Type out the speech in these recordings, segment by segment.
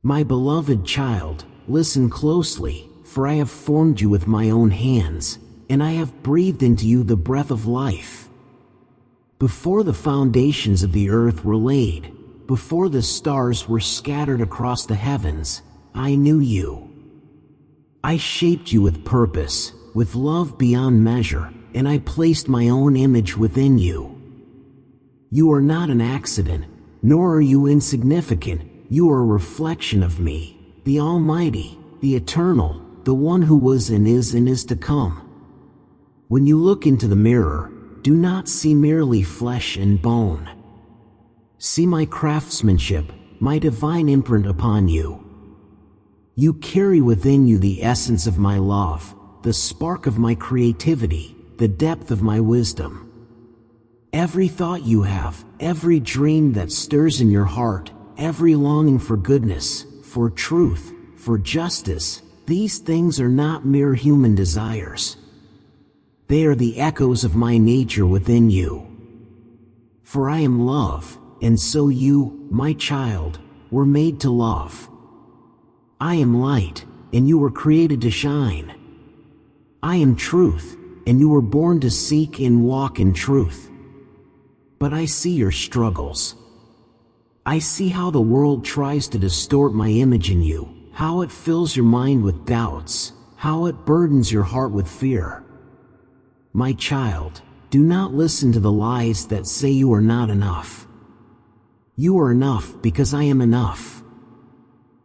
My beloved child, listen closely, for I have formed you with my own hands, and I have breathed into you the breath of life. Before the foundations of the earth were laid, before the stars were scattered across the heavens, I knew you. I shaped you with purpose, with love beyond measure, and I placed my own image within you. You are not an accident, nor are you insignificant. You are a reflection of me, the Almighty, the Eternal, the one who was and is to come. When you look into the mirror, do not see merely flesh and bone. See my craftsmanship, my divine imprint upon you. You carry within you the essence of my love, the spark of my creativity, the depth of my wisdom. Every thought you have, every dream that stirs in your heart, every longing for goodness, for truth, for justice, these things are not mere human desires. They are the echoes of my nature within you. For I am love, and so you, my child, were made to love. I am light, and you were created to shine. I am truth, and you were born to seek and walk in truth. But I see your struggles. I see how the world tries to distort my image in you, how it fills your mind with doubts, how it burdens your heart with fear. My child, do not listen to the lies that say you are not enough. You are enough because I am enough.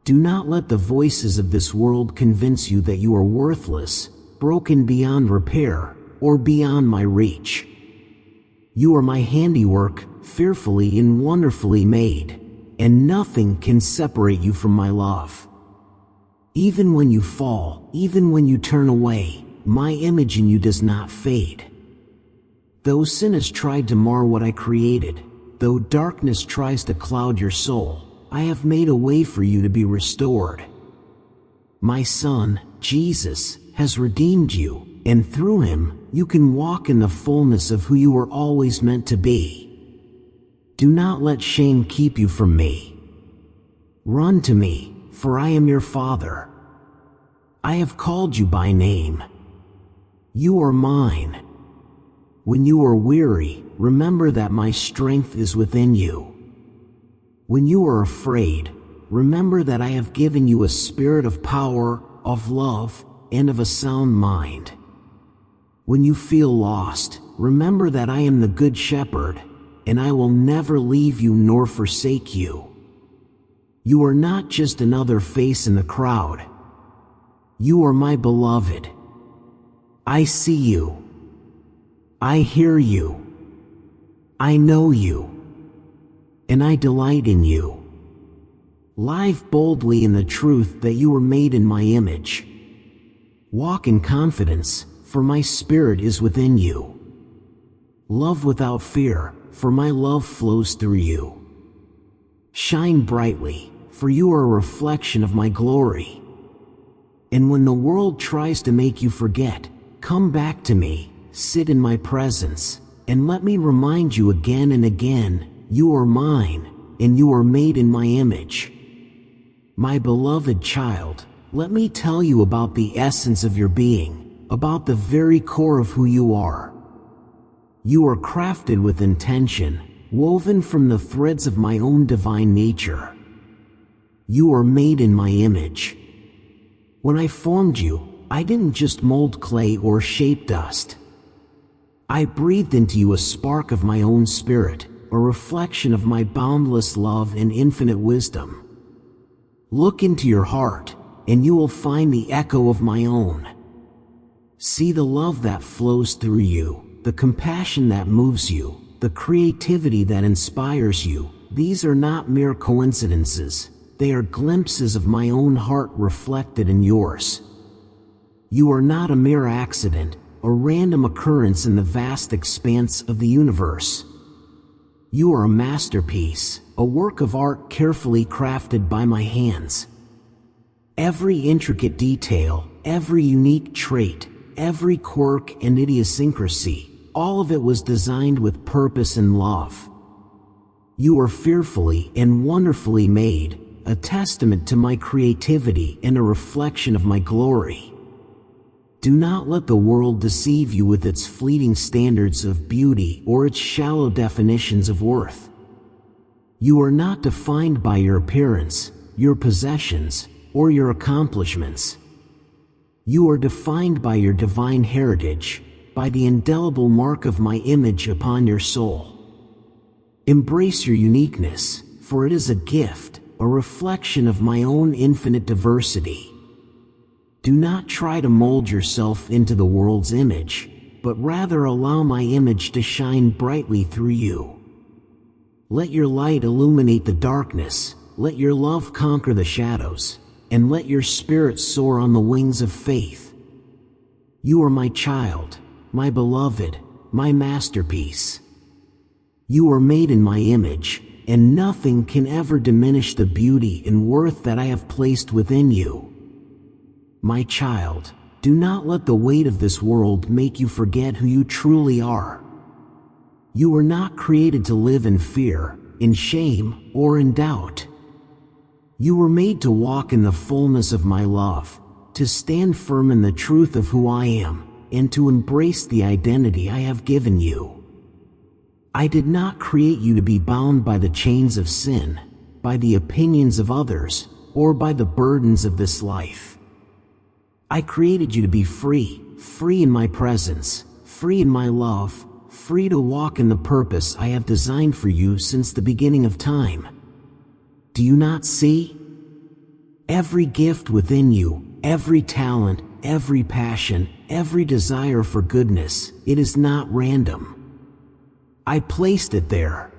Do not let the voices of this world convince you that you are worthless, broken beyond repair, or beyond my reach. You are my handiwork, fearfully and wonderfully made, and nothing can separate you from my love. Even when you fall, even when you turn away, my image in you does not fade. Though sin has tried to mar what I created, though darkness tries to cloud your soul, I have made a way for you to be restored. My Son, Jesus, has redeemed you, and through him, you can walk in the fullness of who you were always meant to be. Do not let shame keep you from me. Run to me, for I am your Father. I have called you by name. You are mine. When you are weary, remember that my strength is within you. When you are afraid, remember that I have given you a spirit of power, of love, and of a sound mind. When you feel lost, remember that I am the Good Shepherd, and I will never leave you nor forsake you. You are not just another face in the crowd. You are my beloved. I see you. I hear you. I know you. And I delight in you. Live boldly in the truth that you were made in my image. Walk in confidence, for my spirit is within you. Love without fear, for my love flows through you. Shine brightly, for you are a reflection of my glory. And when the world tries to make you forget, come back to me, sit in my presence, and let me remind you again and again, you are mine, and you are made in my image. My beloved child, let me tell you about the essence of your being, about the very core of who you are. You are crafted with intention, woven from the threads of my own divine nature. You are made in my image. When I formed you, I didn't just mold clay or shape dust. I breathed into you a spark of my own spirit, a reflection of my boundless love and infinite wisdom. Look into your heart, and you will find the echo of my own. See the love that flows through you, the compassion that moves you, the creativity that inspires you. These are not mere coincidences. They are glimpses of my own heart reflected in yours. You are not a mere accident, a random occurrence in the vast expanse of the universe. You are a masterpiece, a work of art carefully crafted by my hands. Every intricate detail, every unique trait, every quirk and idiosyncrasy, all of it was designed with purpose and love. You are fearfully and wonderfully made, a testament to my creativity and a reflection of my glory. Do not let the world deceive you with its fleeting standards of beauty or its shallow definitions of worth. You are not defined by your appearance, your possessions, or your accomplishments. You are defined by your divine heritage, by the indelible mark of my image upon your soul. Embrace your uniqueness, for it is a gift, a reflection of my own infinite diversity. Do not try to mold yourself into the world's image, but rather allow my image to shine brightly through you. Let your light illuminate the darkness, let your love conquer the shadows, and let your spirit soar on the wings of faith. You are my child, my beloved, my masterpiece. You are made in my image, and nothing can ever diminish the beauty and worth that I have placed within you. My child, do not let the weight of this world make you forget who you truly are. You were not created to live in fear, in shame, or in doubt. You were made to walk in the fullness of my love, to stand firm in the truth of who I am, and to embrace the identity I have given you. I did not create you to be bound by the chains of sin, by the opinions of others, or by the burdens of this life. I created you to be free, free in my presence, free in my love, free to walk in the purpose I have designed for you since the beginning of time. Do you not see? Every gift within you, every talent, every passion, every desire for goodness, it is not random. I placed it there.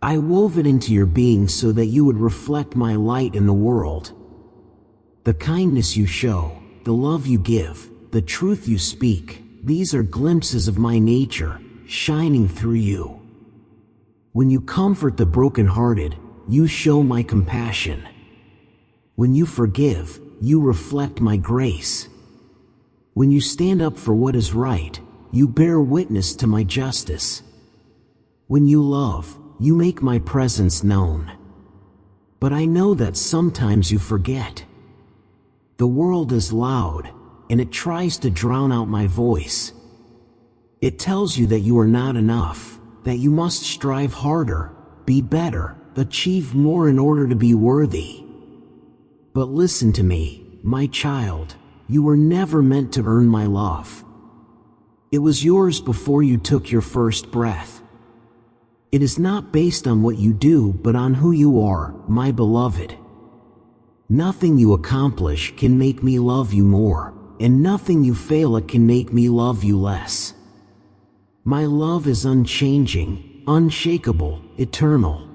I wove it into your being so that you would reflect my light in the world. The kindness you show, the love you give, the truth you speak, these are glimpses of my nature, shining through you. When you comfort the brokenhearted, you show my compassion. When you forgive, you reflect my grace. When you stand up for what is right, you bear witness to my justice. When you love, you make my presence known. But I know that sometimes you forget. The world is loud, and it tries to drown out my voice. It tells you that you are not enough, that you must strive harder, be better, achieve more in order to be worthy. But listen to me, my child, you were never meant to earn my love. It was yours before you took your first breath. It is not based on what you do, but on who you are, my beloved. Nothing you accomplish can make me love you more, and nothing you fail at can make me love you less. My love is unchanging, unshakable, eternal.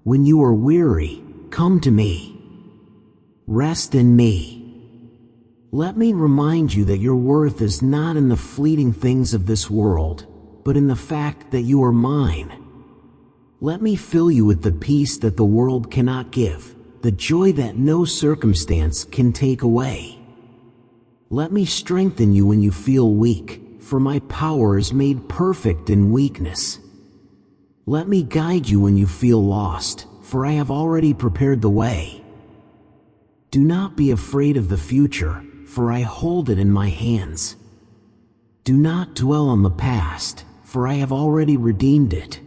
When you are weary, come to me. Rest in me. Let me remind you that your worth is not in the fleeting things of this world, but in the fact that you are mine. Let me fill you with the peace that the world cannot give, the joy that no circumstance can take away. Let me strengthen you when you feel weak, for my power is made perfect in weakness. Let me guide you when you feel lost, for I have already prepared the way. Do not be afraid of the future, for I hold it in my hands. Do not dwell on the past, for I have already redeemed it.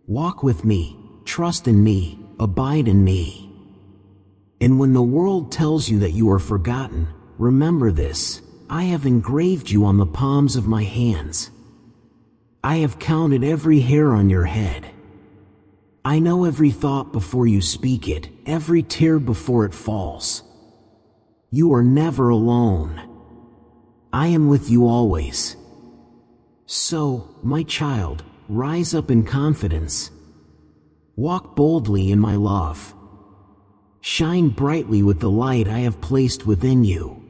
Walk with me, trust in me, abide in me. And when the world tells you that you are forgotten, remember this: I have engraved you on the palms of my hands. I have counted every hair on your head. I know every thought before you speak it, every tear before it falls. You are never alone. I am with you always. So, my child, rise up in confidence. Walk boldly in my love. Shine brightly with the light I have placed within you.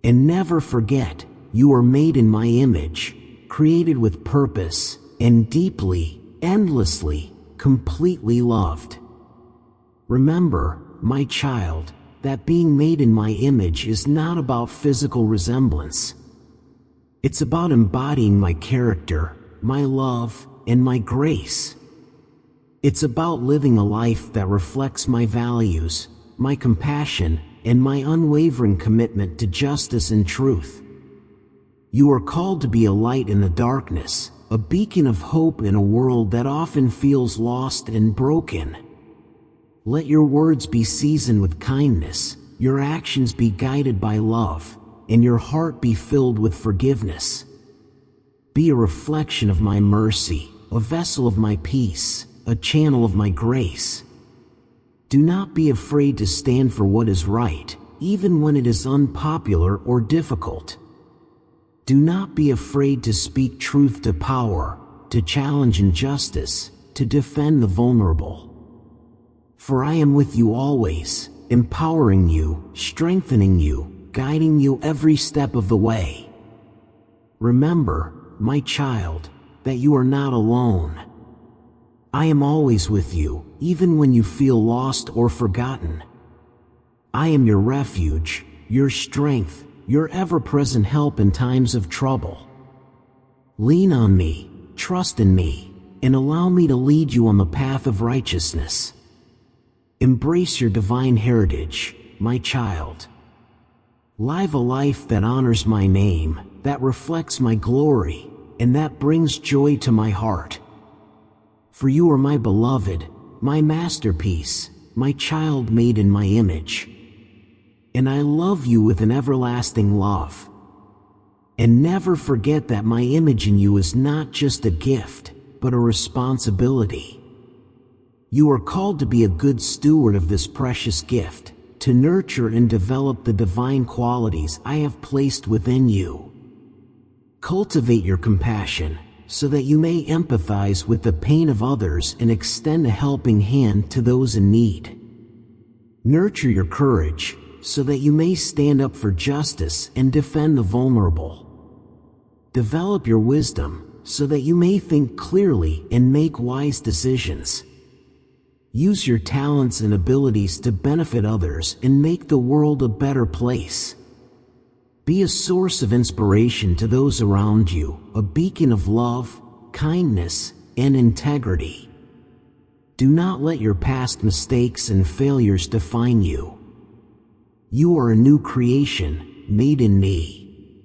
And never forget, you are made in my image, created with purpose, and deeply, endlessly, completely loved. Remember, my child, that being made in my image is not about physical resemblance. It's about embodying my character, my love, and my grace. It's about living a life that reflects my values, my compassion, and my unwavering commitment to justice and truth. You are called to be a light in the darkness, a beacon of hope in a world that often feels lost and broken. Let your words be seasoned with kindness, your actions be guided by love, and your heart be filled with forgiveness. Be a reflection of my mercy, a vessel of my peace, a channel of my grace. Do not be afraid to stand for what is right, even when it is unpopular or difficult. Do not be afraid to speak truth to power, to challenge injustice, to defend the vulnerable. For I am with you always, empowering you, strengthening you, guiding you every step of the way. Remember, my child, that you are not alone. I am always with you, even when you feel lost or forgotten. I am your refuge, your strength, your ever-present help in times of trouble. Lean on me, trust in me, and allow me to lead you on the path of righteousness. Embrace your divine heritage, my child. Live a life that honors my name, that reflects my glory, and that brings joy to my heart. For you are my beloved, my masterpiece, my child made in my image. And I love you with an everlasting love. And never forget that my image in you is not just a gift, but a responsibility. You are called to be a good steward of this precious gift, to nurture and develop the divine qualities I have placed within you. Cultivate your compassion, so that you may empathize with the pain of others and extend a helping hand to those in need. Nurture your courage, so that you may stand up for justice and defend the vulnerable. Develop your wisdom, so that you may think clearly and make wise decisions. Use your talents and abilities to benefit others and make the world a better place. Be a source of inspiration to those around you, a beacon of love, kindness, and integrity. Do not let your past mistakes and failures define you. You are a new creation, made in me.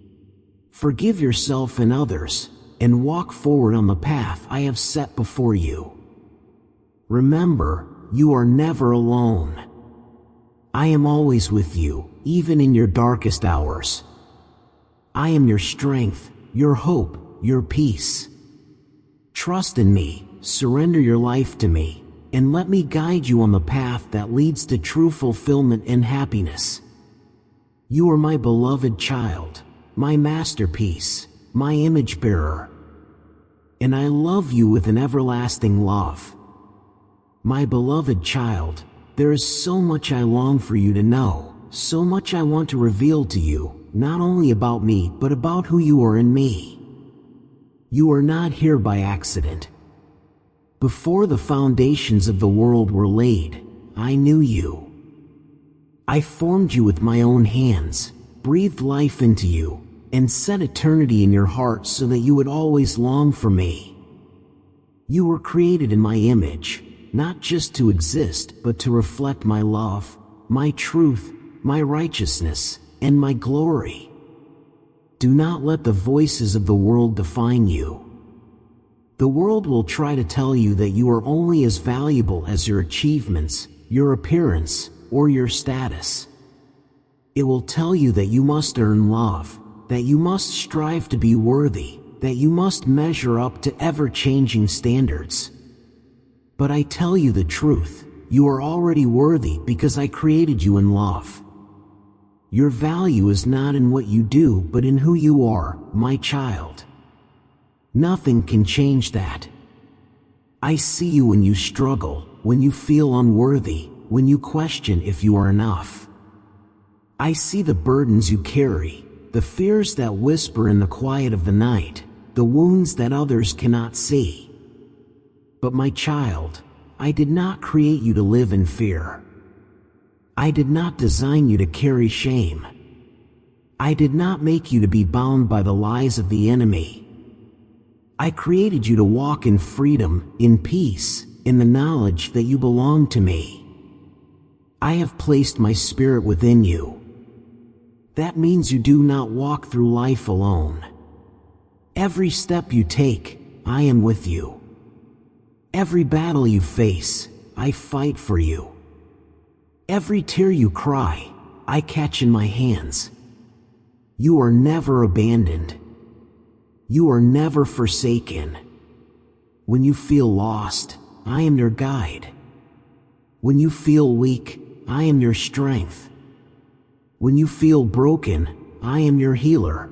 Forgive yourself and others, and walk forward on the path I have set before you. Remember, you are never alone. I am always with you, even in your darkest hours. I am your strength, your hope, your peace. Trust in me, surrender your life to me, and let me guide you on the path that leads to true fulfillment and happiness. You are my beloved child, my masterpiece, my image bearer. And I love you with an everlasting love. My beloved child, there is so much I long for you to know, so much I want to reveal to you, not only about me, but about who you are in me. You are not here by accident. Before the foundations of the world were laid, I knew you. I formed you with my own hands, breathed life into you, and set eternity in your heart so that you would always long for me. You were created in my image, not just to exist, but to reflect my love, my truth, my righteousness, and my glory. Do not let the voices of the world define you. The world will try to tell you that you are only as valuable as your achievements, your appearance, or your status. It will tell you that you must earn love, that you must strive to be worthy, that you must measure up to ever-changing standards. But I tell you the truth, you are already worthy because I created you in love. Your value is not in what you do, but in who you are, my child. Nothing can change that. I see you when you struggle, when you feel unworthy, when you question if you are enough. I see the burdens you carry, the fears that whisper in the quiet of the night, the wounds that others cannot see. But my child, I did not create you to live in fear. I did not design you to carry shame. I did not make you to be bound by the lies of the enemy. I created you to walk in freedom, in peace, in the knowledge that you belong to me. I have placed my spirit within you. That means you do not walk through life alone. Every step you take, I am with you. Every battle you face, I fight for you. Every tear you cry, I catch in my hands. You are never abandoned. You are never forsaken. When you feel lost, I am your guide. When you feel weak, I am your strength. When you feel broken, I am your healer.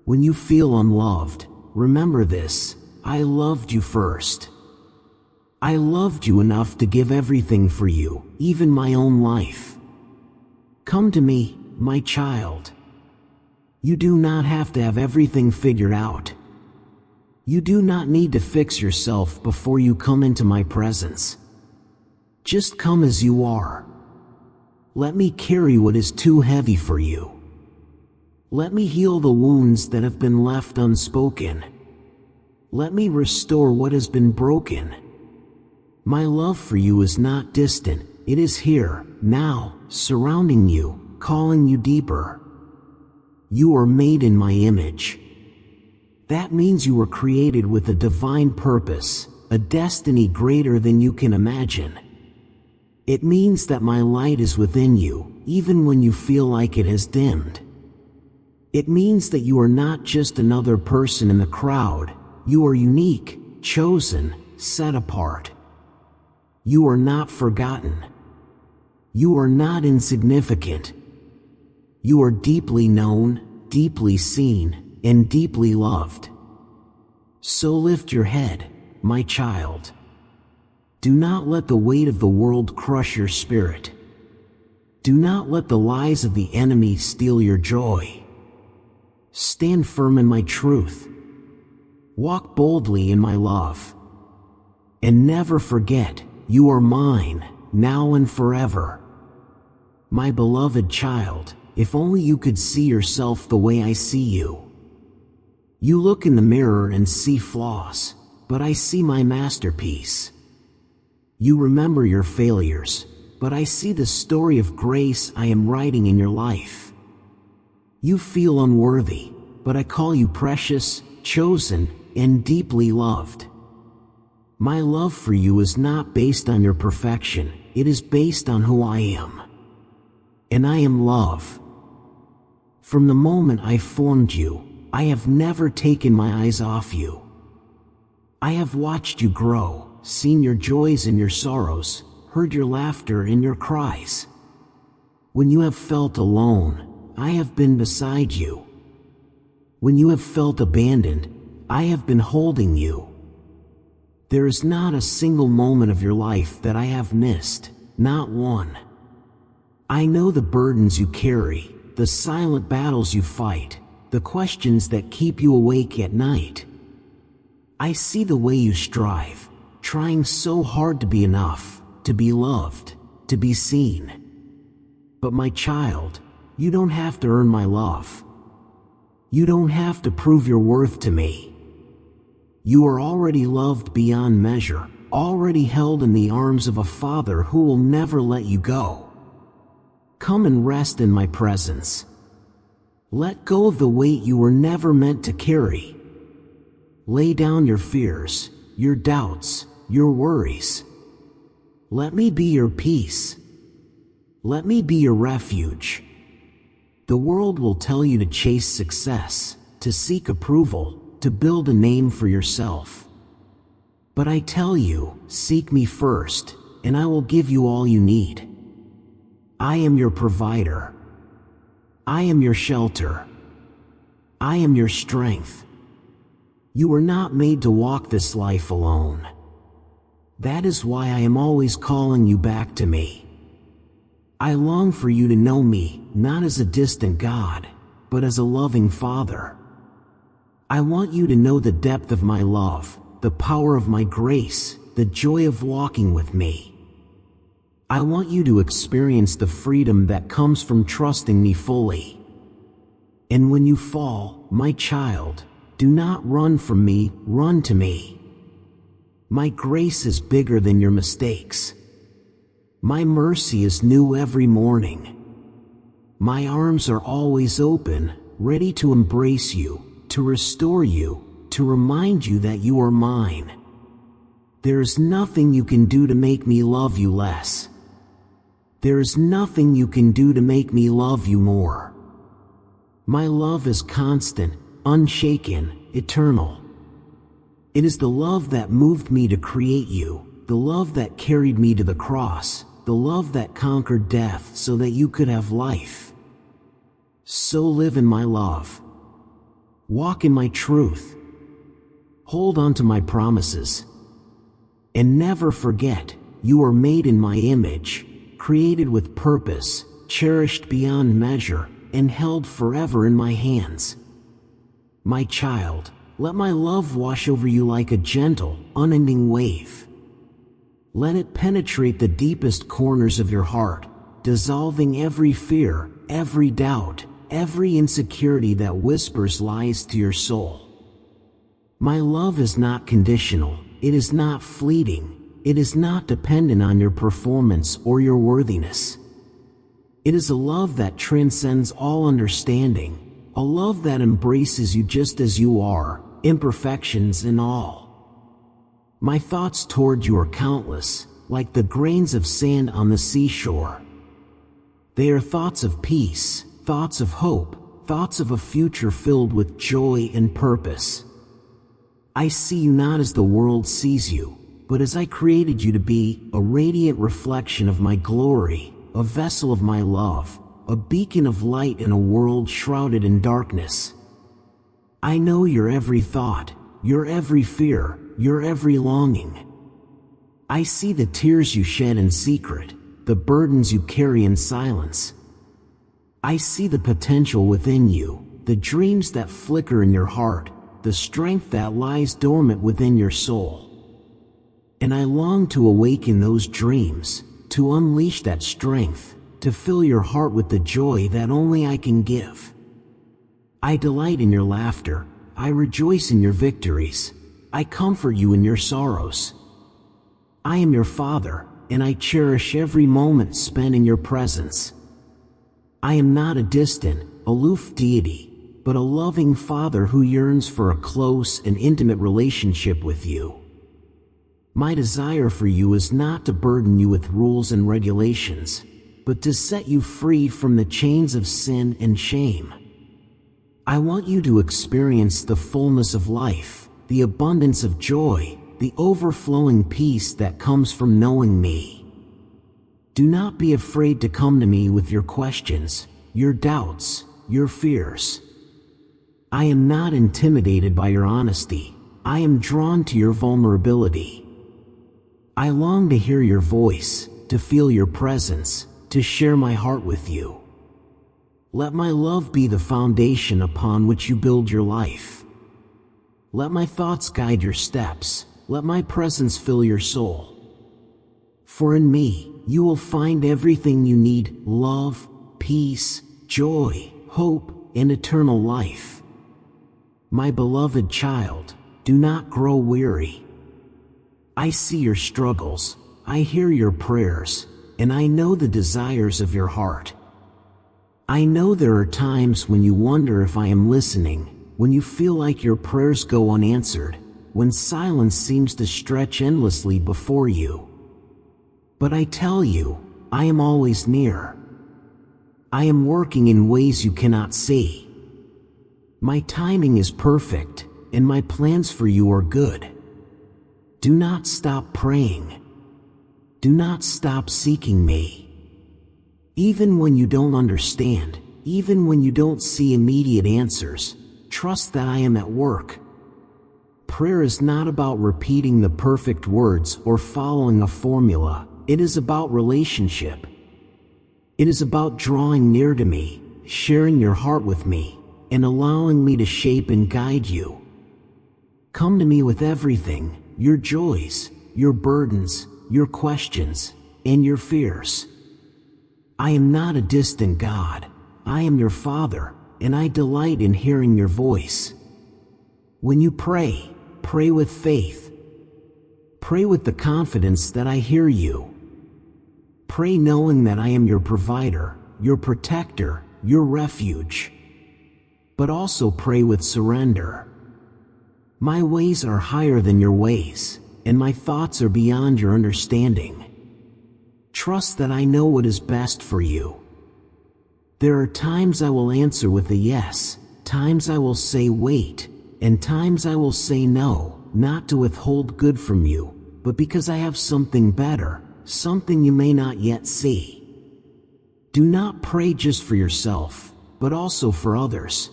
When you feel unloved, remember this: I loved you first. I loved you enough to give everything for you, even my own life. Come to me, my child. You do not have to have everything figured out. You do not need to fix yourself before you come into my presence. Just come as you are. Let me carry what is too heavy for you. Let me heal the wounds that have been left unspoken. Let me restore what has been broken. My love for you is not distant. It is here, now, surrounding you, calling you deeper. You are made in my image. That means you were created with a divine purpose, a destiny greater than you can imagine. It means that my light is within you, even when you feel like it has dimmed. It means that you are not just another person in the crowd. You are unique, chosen, set apart. You are not forgotten. You are not insignificant. You are deeply known, deeply seen, and deeply loved. So lift your head, my child. Do not let the weight of the world crush your spirit. Do not let the lies of the enemy steal your joy. Stand firm in my truth. Walk boldly in my love. And never forget, you are mine, now and forever. My beloved child, if only you could see yourself the way I see you. You look in the mirror and see flaws, but I see my masterpiece. You remember your failures, but I see the story of grace I am writing in your life. You feel unworthy, but I call you precious, chosen, and deeply loved. My love for you is not based on your perfection, it is based on who I am. And I am love. From the moment I formed you, I have never taken my eyes off you. I have watched you grow, seen your joys and your sorrows, heard your laughter and your cries. When you have felt alone, I have been beside you. When you have felt abandoned, I have been holding you. There is not a single moment of your life that I have missed, not one. I know the burdens you carry, the silent battles you fight, the questions that keep you awake at night. I see the way you strive, trying so hard to be enough, to be loved, to be seen. But my child, you don't have to earn my love. You don't have to prove your worth to me. You are already loved beyond measure, already held in the arms of a Father who will never let you go. Come and rest in my presence. Let go of the weight you were never meant to carry. Lay down your fears, your doubts, your worries. Let me be your peace. Let me be your refuge. The world will tell you to chase success, to seek approval, to build a name for yourself. But I tell you, seek me first, and I will give you all you need. I am your provider. I am your shelter. I am your strength. You were not made to walk this life alone. That is why I am always calling you back to me. I long for you to know me, not as a distant God, but as a loving Father. I want you to know the depth of my love, the power of my grace, the joy of walking with me. I want you to experience the freedom that comes from trusting me fully. And when you fall, my child, do not run from me, run to me. My grace is bigger than your mistakes. My mercy is new every morning. My arms are always open, ready to embrace you, to restore you, to remind you that you are mine. There is nothing you can do to make me love you less. There is nothing you can do to make me love you more. My love is constant, unshaken, eternal. It is the love that moved me to create you, the love that carried me to the cross, the love that conquered death so that you could have life. So live in my love. Walk in my truth. Hold on to my promises. And never forget, you are made in my image, created with purpose, cherished beyond measure, and held forever in my hands. My child, let my love wash over you like a gentle, unending wave. Let it penetrate the deepest corners of your heart, dissolving every fear, every doubt, every insecurity that whispers lies to your soul. My love is not conditional, it is not fleeting, it is not dependent on your performance or your worthiness. It is a love that transcends all understanding, a love that embraces you just as you are, imperfections and all. My thoughts toward you are countless, like the grains of sand on the seashore. They are thoughts of peace, thoughts of hope, thoughts of a future filled with joy and purpose. I see you not as the world sees you, but as I created you to be, a radiant reflection of my glory, a vessel of my love, a beacon of light in a world shrouded in darkness. I know your every thought, your every fear, your every longing. I see the tears you shed in secret, the burdens you carry in silence. I see the potential within you, the dreams that flicker in your heart, the strength that lies dormant within your soul. And I long to awaken those dreams, to unleash that strength, to fill your heart with the joy that only I can give. I delight in your laughter, I rejoice in your victories, I comfort you in your sorrows. I am your Father, and I cherish every moment spent in your presence. I am not a distant, aloof deity, but a loving Father who yearns for a close and intimate relationship with you. My desire for you is not to burden you with rules and regulations, but to set you free from the chains of sin and shame. I want you to experience the fullness of life, the abundance of joy, the overflowing peace that comes from knowing me. Do not be afraid to come to me with your questions, your doubts, your fears. I am not intimidated by your honesty. I am drawn to your vulnerability. I long to hear your voice, to feel your presence, to share my heart with you. Let my love be the foundation upon which you build your life. Let my thoughts guide your steps. Let my presence fill your soul. For in me, you will find everything you need: love, peace, joy, hope, and eternal life. My beloved child, do not grow weary. I see your struggles, I hear your prayers, and I know the desires of your heart. I know there are times when you wonder if I am listening, when you feel like your prayers go unanswered, when silence seems to stretch endlessly before you. But I tell you, I am always near. I am working in ways you cannot see. My timing is perfect, and my plans for you are good. Do not stop praying. Do not stop seeking me. Even when you don't understand, even when you don't see immediate answers, trust that I am at work. Prayer is not about repeating the perfect words or following a formula. It is about relationship. It is about drawing near to me, sharing your heart with me, and allowing me to shape and guide you. Come to me with everything: your joys, your burdens, your questions, and your fears. I am not a distant God. I am your Father, and I delight in hearing your voice. When you pray, pray with faith. Pray with the confidence that I hear you. Pray knowing that I am your provider, your protector, your refuge. But also pray with surrender. My ways are higher than your ways, and my thoughts are beyond your understanding. Trust that I know what is best for you. There are times I will answer with a yes, times I will say wait, and times I will say no, not to withhold good from you, but because I have something better, something you may not yet see. Do not pray just for yourself, but also for others.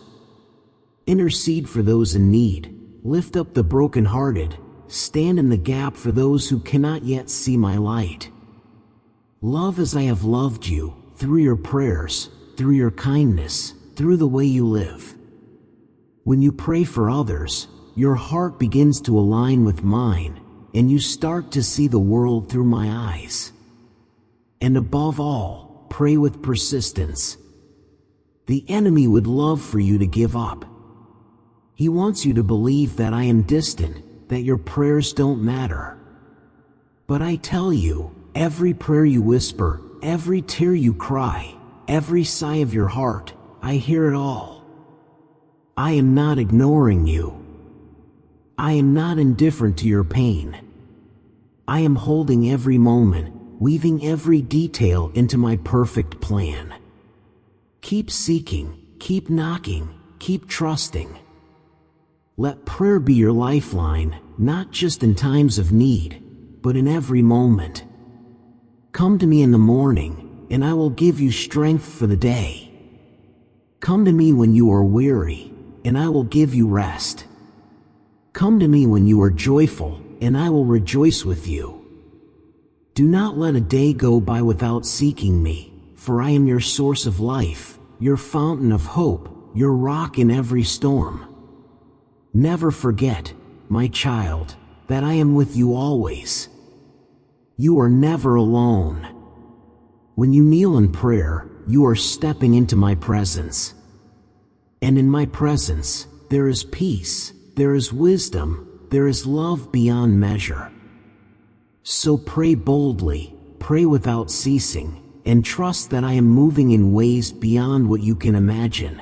Intercede for those in need, lift up the brokenhearted, stand in the gap for those who cannot yet see my light. Love as I have loved you, through your prayers, through your kindness, through the way you live. When you pray for others, your heart begins to align with mine, and you start to see the world through my eyes. And above all, pray with persistence. The enemy would love for you to give up. He wants you to believe that I am distant, that your prayers don't matter. But I tell you, every prayer you whisper, every tear you cry, every sigh of your heart, I hear it all. I am not ignoring you. I am not indifferent to your pain. I am holding every moment, weaving every detail into my perfect plan. Keep seeking, keep knocking, keep trusting. Let prayer be your lifeline, not just in times of need, but in every moment. Come to me in the morning, and I will give you strength for the day. Come to me when you are weary, and I will give you rest. Come to me when you are joyful, and I will rejoice with you. Do not let a day go by without seeking me, for I am your source of life, your fountain of hope, your rock in every storm. Never forget, my child, that I am with you always. You are never alone. When you kneel in prayer, you are stepping into my presence. And in my presence, there is peace, there is wisdom, there is love beyond measure. So pray boldly, pray without ceasing, and trust that I am moving in ways beyond what you can imagine.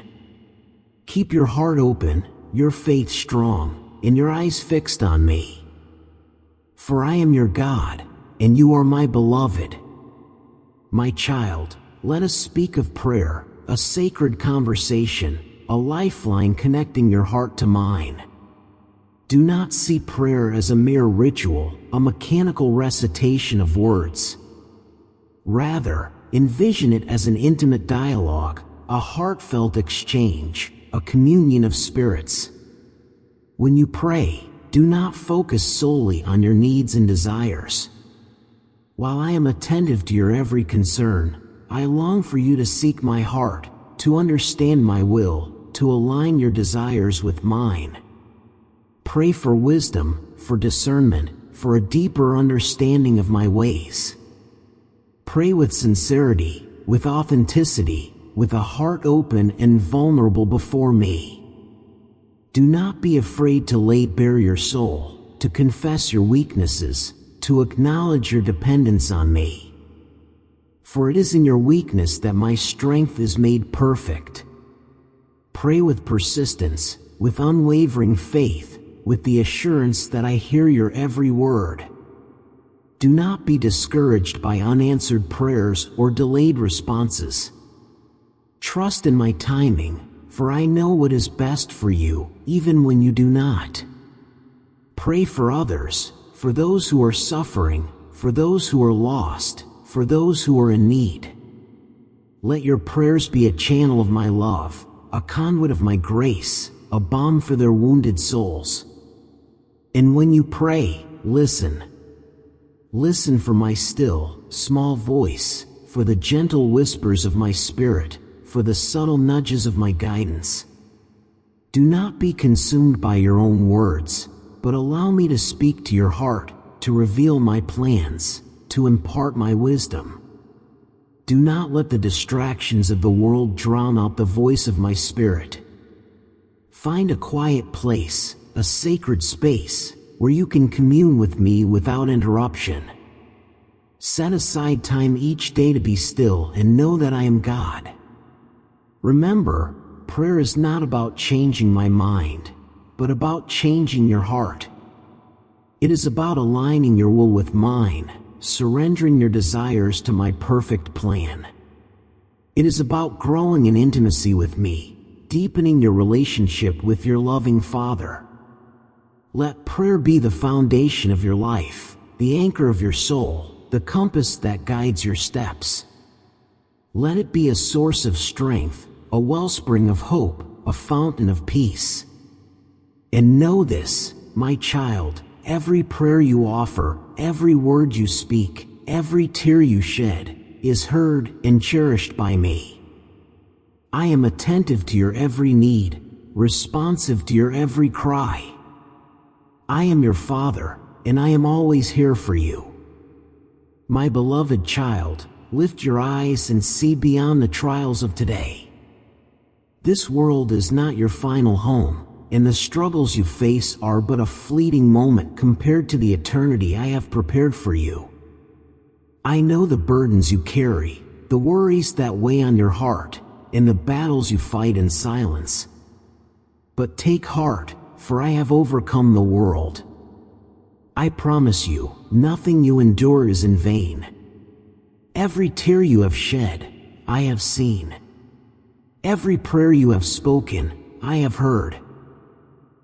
Keep your heart open, your faith strong, and your eyes fixed on me. For I am your God, and you are my beloved. My child, let us speak of prayer, a sacred conversation, a lifeline connecting your heart to mine. Do not see prayer as a mere ritual, a mechanical recitation of words. Rather, envision it as an intimate dialogue, a heartfelt exchange, a communion of spirits. When you pray, do not focus solely on your needs and desires. While I am attentive to your every concern, I long for you to seek my heart, to understand my will, to align your desires with mine. Pray for wisdom, for discernment, for a deeper understanding of my ways. Pray with sincerity, with authenticity, with a heart open and vulnerable before me. Do not be afraid to lay bare your soul, to confess your weaknesses, to acknowledge your dependence on me. For it is in your weakness that my strength is made perfect. Pray with persistence, with unwavering faith, with the assurance that I hear your every word. Do not be discouraged by unanswered prayers or delayed responses. Trust in my timing, for I know what is best for you, even when you do not. Pray for others, for those who are suffering, for those who are lost, for those who are in need. Let your prayers be a channel of my love, a conduit of my grace, a balm for their wounded souls. And when you pray, listen. Listen for my still, small voice, for the gentle whispers of my spirit, for the subtle nudges of my guidance. Do not be consumed by your own words, but allow me to speak to your heart, to reveal my plans, to impart my wisdom. Do not let the distractions of the world drown out the voice of my spirit. Find a quiet place, a sacred space, where you can commune with me without interruption. Set aside time each day to be still and know that I am God. Remember, prayer is not about changing my mind, but about changing your heart. It is about aligning your will with mine, surrendering your desires to my perfect plan. It is about growing in intimacy with me, deepening your relationship with your loving Father. Let prayer be the foundation of your life, the anchor of your soul, the compass that guides your steps. Let it be a source of strength, a wellspring of hope, a fountain of peace. And know this, my child, every prayer you offer, every word you speak, every tear you shed, is heard and cherished by me. I am attentive to your every need, responsive to your every cry. I am your Father, and I am always here for you. My beloved child, lift your eyes and see beyond the trials of today. This world is not your final home, and the struggles you face are but a fleeting moment compared to the eternity I have prepared for you. I know the burdens you carry, the worries that weigh on your heart, and the battles you fight in silence. But take heart, for I have overcome the world. I promise you, nothing you endure is in vain. Every tear you have shed, I have seen. Every prayer you have spoken, I have heard.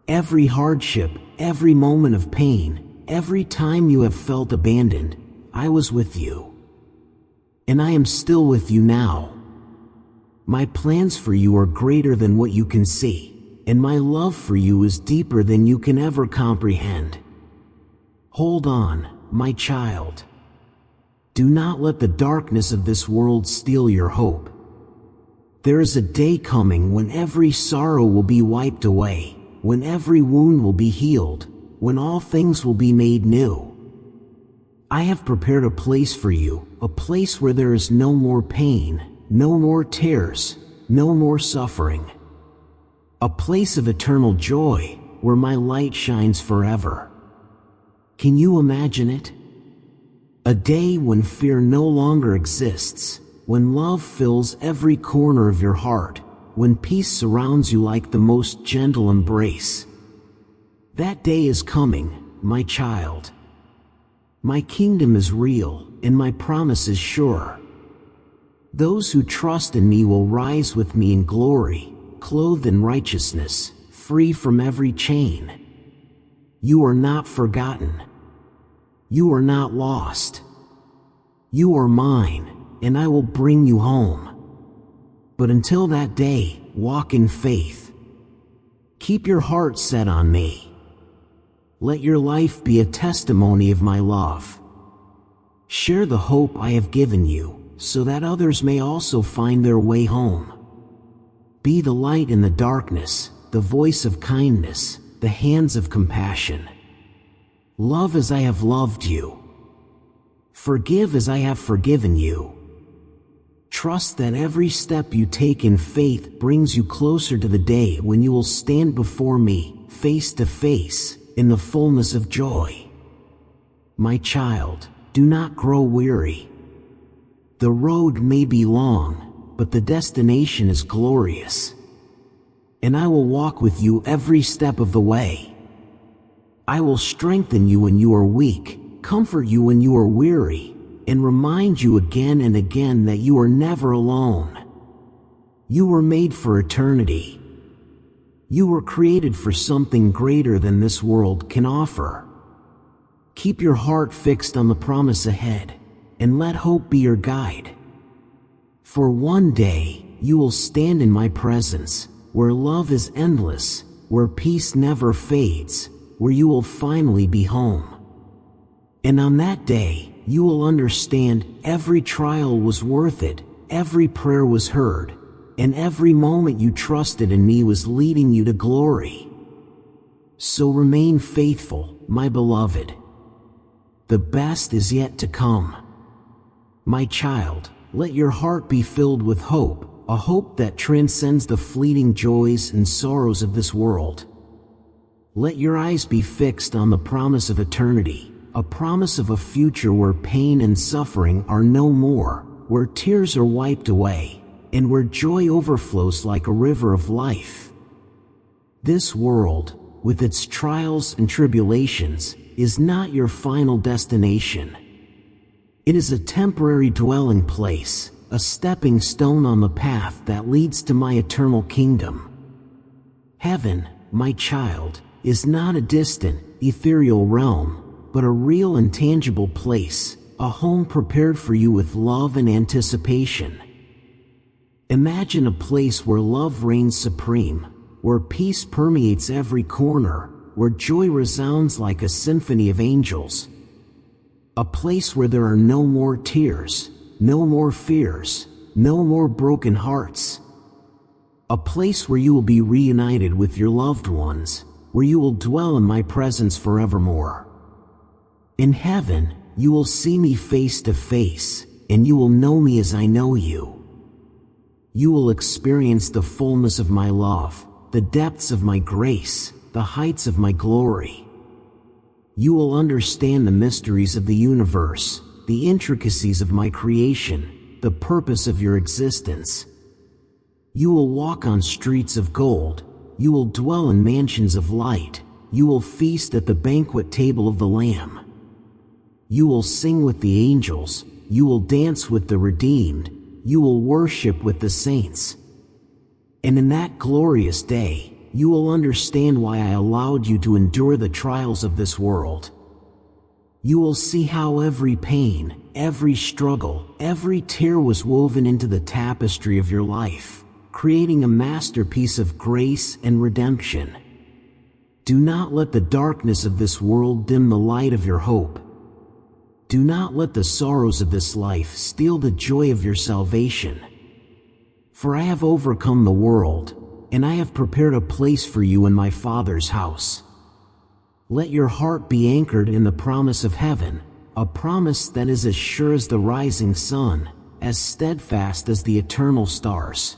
Every hardship, every moment of pain, every time you have felt abandoned, I was with you. And I am still with you now. My plans for you are greater than what you can see, and my love for you is deeper than you can ever comprehend. Hold on, my child. Do not let the darkness of this world steal your hope. There is a day coming when every sorrow will be wiped away, when every wound will be healed, when all things will be made new. I have prepared a place for you, a place where there is no more pain, no more tears, no more suffering. A place of eternal joy, where my light shines forever. Can you imagine it? A day when fear no longer exists, when love fills every corner of your heart, when peace surrounds you like the most gentle embrace. That day is coming, my child. My kingdom is real, and my promise is sure. Those who trust in me will rise with me in glory, clothed in righteousness, free from every chain. You are not forgotten. You are not lost. You are mine, and I will bring you home. But until that day, walk in faith. Keep your heart set on me. Let your life be a testimony of my love. Share the hope I have given you, so that others may also find their way home. Be the light in the darkness, the voice of kindness, the hands of compassion. Love as I have loved you. Forgive as I have forgiven you. Trust that every step you take in faith brings you closer to the day when you will stand before me, face to face, in the fullness of joy. My child, do not grow weary. The road may be long, but the destination is glorious. And I will walk with you every step of the way. I will strengthen you when you are weak, comfort you when you are weary, and remind you again and again that you are never alone. You were made for eternity. You were created for something greater than this world can offer. Keep your heart fixed on the promise ahead, and let hope be your guide. For one day, you will stand in my presence, where love is endless, where peace never fades, where you will finally be home. And on that day, you will understand every trial was worth it, every prayer was heard, and every moment you trusted in me was leading you to glory. So remain faithful, my beloved. The best is yet to come. My child, let your heart be filled with hope, a hope that transcends the fleeting joys and sorrows of this world. Let your eyes be fixed on the promise of eternity, a promise of a future where pain and suffering are no more, where tears are wiped away, and where joy overflows like a river of life. This world, with its trials and tribulations, is not your final destination. It is a temporary dwelling place, a stepping stone on the path that leads to my eternal kingdom. Heaven, my child, is not a distant, ethereal realm, but a real and tangible place, a home prepared for you with love and anticipation. Imagine a place where love reigns supreme, where peace permeates every corner, where joy resounds like a symphony of angels. A place where there are no more tears, no more fears, no more broken hearts. A place where you will be reunited with your loved ones, where you will dwell in my presence forevermore. In heaven, you will see me face to face, and you will know me as I know you. You will experience the fullness of my love, the depths of my grace, the heights of my glory. You will understand the mysteries of the universe, the intricacies of my creation, the purpose of your existence. You will walk on streets of gold. You will dwell in mansions of light. You will feast at the banquet table of the Lamb. You will sing with the angels. You will dance with the redeemed. You will worship with the saints. And in that glorious day, you will understand why I allowed you to endure the trials of this world. You will see how every pain, every struggle, every tear was woven into the tapestry of your life, creating a masterpiece of grace and redemption. Do not let the darkness of this world dim the light of your hope. Do not let the sorrows of this life steal the joy of your salvation. For I have overcome the world, and I have prepared a place for you in my Father's house. Let your heart be anchored in the promise of heaven, a promise that is as sure as the rising sun, as steadfast as the eternal stars.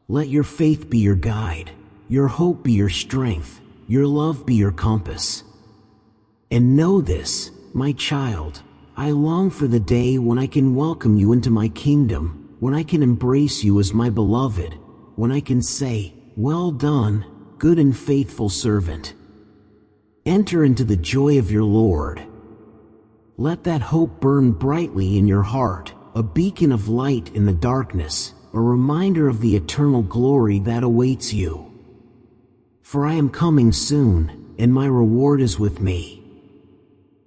Let your faith be your guide, your hope be your strength, your love be your compass. And know this, my child, I long for the day when I can welcome you into my kingdom, when I can embrace you as my beloved, when I can say, "Well done, good and faithful servant." Enter into the joy of your Lord. Let that hope burn brightly in your heart, a beacon of light in the darkness, a reminder of the eternal glory that awaits you. For I am coming soon, and my reward is with me.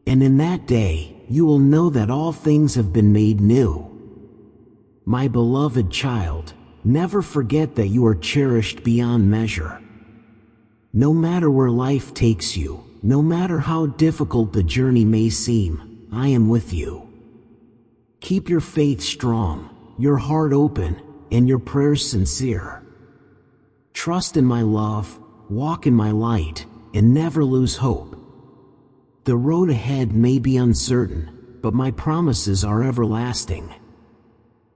And in that day, you will know that all things have been made new. My beloved child, never forget that you are cherished beyond measure. No matter where life takes you, no matter how difficult the journey may seem, I am with you. Keep your faith strong, your heart open, and your prayers sincere. Trust in my love, walk in my light, and never lose hope. The road ahead may be uncertain, but my promises are everlasting.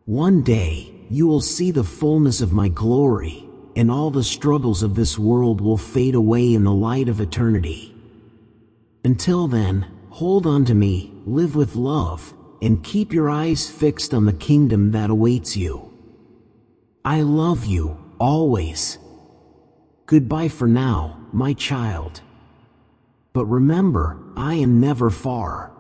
One day, you will see the fullness of my glory, and all the struggles of this world will fade away in the light of eternity. Until then, hold on to me, live with love, and keep your eyes fixed on the kingdom that awaits you. I love you, always. Goodbye for now, my child. But remember, I am never far.